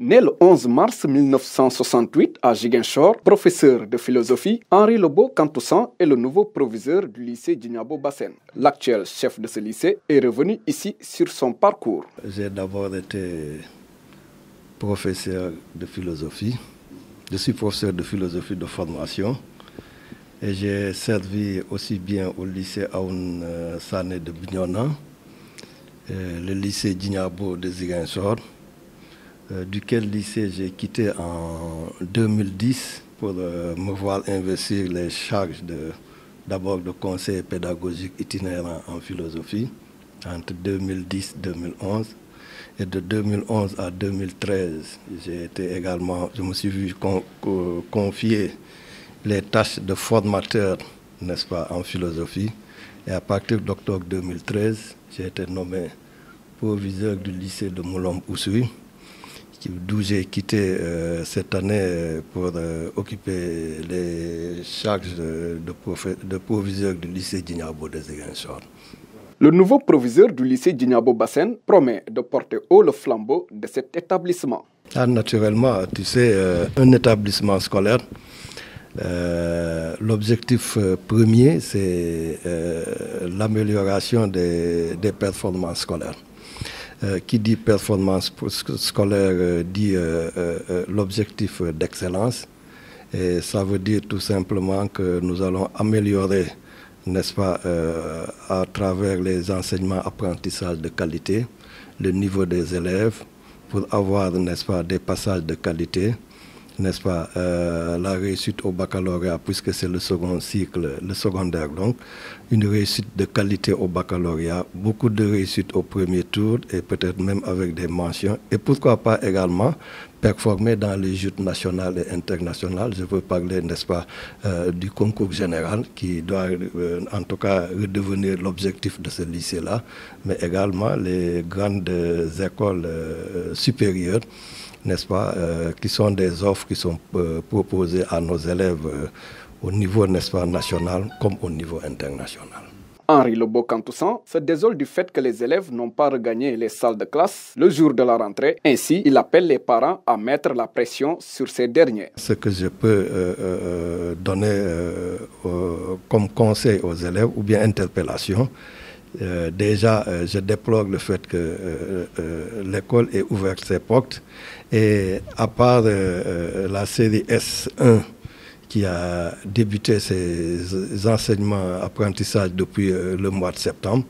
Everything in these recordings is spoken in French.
Né le 11 mars 1968 à Ziguinchor, professeur de philosophie, Henri Lebo Kantoussan est le nouveau proviseur du lycée Djignabo Bassène. L'actuel chef de ce lycée est revenu ici sur son parcours. J'ai d'abord été professeur de philosophie. Je suis professeur de philosophie de formation et j'ai servi aussi bien au lycée Aoun Sané de Bignona, le lycée Djignabo de Ziguinchor, duquel lycée j'ai quitté en 2010 pour me voir investir les charges d'abord de conseiller pédagogique itinérant en philosophie entre 2010 et 2011. Et de 2011 à 2013, je me suis vu confier les tâches de formateur, n'est-ce pas, en philosophie. Et à partir d'octobre 2013, j'ai été nommé proviseur du lycée de Moulombe-Oussouye, d'où j'ai quitté cette année pour occuper les charges de proviseur du lycée Djignabo de Ziguinchor. Le nouveau proviseur du lycée Djignabo Bassène promet de porter haut le flambeau de cet établissement. Naturellement, tu sais, un établissement scolaire, l'objectif premier, c'est l'amélioration des performances scolaires. Qui dit performance scolaire dit l'objectif d'excellence. Et ça veut dire tout simplement que nous allons améliorer, n'est-ce pas, à travers les enseignements apprentissages de qualité, le niveau des élèves, pour avoir, n'est-ce pas, des passages de qualité, n'est-ce pas, la réussite au baccalauréat, puisque c'est le second cycle, le secondaire donc, une réussite de qualité au baccalauréat, beaucoup de réussite au premier tour et peut-être même avec des mentions, et pourquoi pas également performer dans les joutes nationales et internationales. Je veux parler, n'est-ce pas, du concours général qui doit en tout cas redevenir l'objectif de ce lycée-là, mais également les grandes écoles supérieures, n'est-ce pas, qui sont des offres qui sont proposées à nos élèves au niveau, n'est-ce pas, national comme au niveau international. Henri Lebo Kantoussan se désole du fait que les élèves n'ont pas regagné les salles de classe le jour de la rentrée. Ainsi, il appelle les parents à mettre la pression sur ces derniers. Ce que je peux donner comme conseil aux élèves ou bien interpellation, déjà, je déplore le fait que l'école ait ouvert ses portes et à part la série S1 qui a débuté ses enseignements apprentissages depuis le mois de septembre,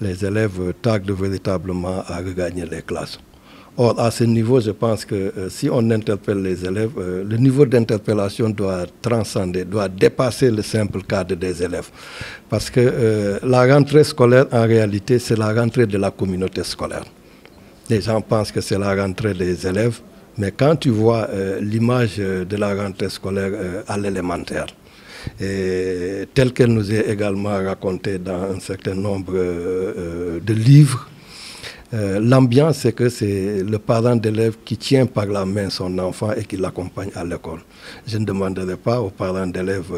les élèves tardent véritablement à regagner les classes. Or, à ce niveau, je pense que si on interpelle les élèves, le niveau d'interpellation doit transcender, doit dépasser le simple cadre des élèves. Parce que la rentrée scolaire, en réalité, c'est la rentrée de la communauté scolaire. Les gens pensent que c'est la rentrée des élèves, mais quand tu vois l'image de la rentrée scolaire à l'élémentaire, telle qu'elle nous est également racontée dans un certain nombre de livres, l'ambiance, c'est que c'est le parent d'élève qui tient par la main son enfant et qui l'accompagne à l'école. Je ne demanderai pas aux parents d'élèves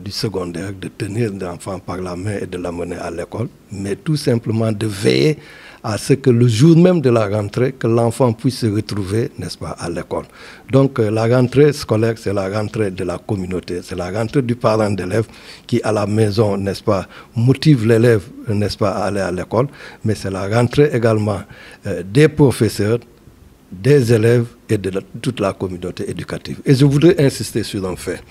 du secondaire de tenir l'enfant par la main et de l'amener à l'école, mais tout simplement de veiller à ce que le jour même de la rentrée, que l'enfant puisse se retrouver, n'est-ce pas, à l'école. Donc la rentrée scolaire, c'est la rentrée de la communauté, c'est la rentrée du parent d'élève qui, à la maison, n'est-ce pas, motive l'élève, n'est-ce pas, à aller à l'école, mais c'est la rentrée également des professeurs, des élèves et de toute la communauté éducative. Et je voudrais insister sur un fait.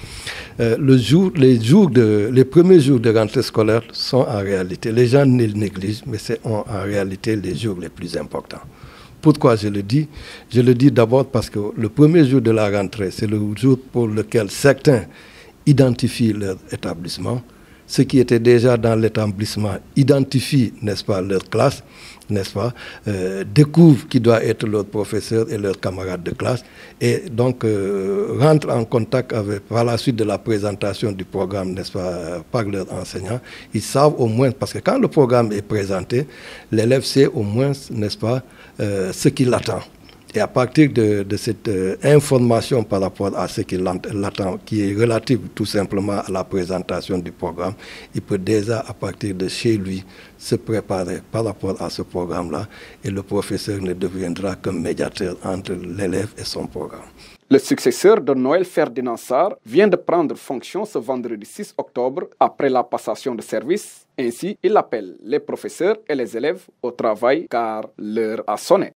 Les premiers jours de rentrée scolaire sont en réalité, les gens ne les négligent, mais c'est en réalité les jours les plus importants. Pourquoi je le dis? Je le dis d'abord parce que le premier jour de la rentrée, c'est le jour pour lequel certains identifient leur établissement. Ceux qui étaient déjà dans l'établissement identifient, n'est-ce pas, leur classe, n'est-ce pas, découvrent qui doit être leur professeur et leurs camarades de classe et donc rentrent en contact avec, par la suite de la présentation du programme, n'est-ce pas, par leurs enseignants. Ils savent au moins, parce que quand le programme est présenté, l'élève sait au moins, n'est-ce pas, ce qui l'attend. Et à partir de cette information par rapport à ce qu'il attend, qui est relative tout simplement à la présentation du programme, il peut déjà, à partir de chez lui, se préparer par rapport à ce programme-là, et le professeur ne deviendra qu'un médiateur entre l'élève et son programme. Le successeur de Noël Ferdinand Sarr vient de prendre fonction ce vendredi 6 octobre après la passation de service. Ainsi, il appelle les professeurs et les élèves au travail car l'heure a sonné.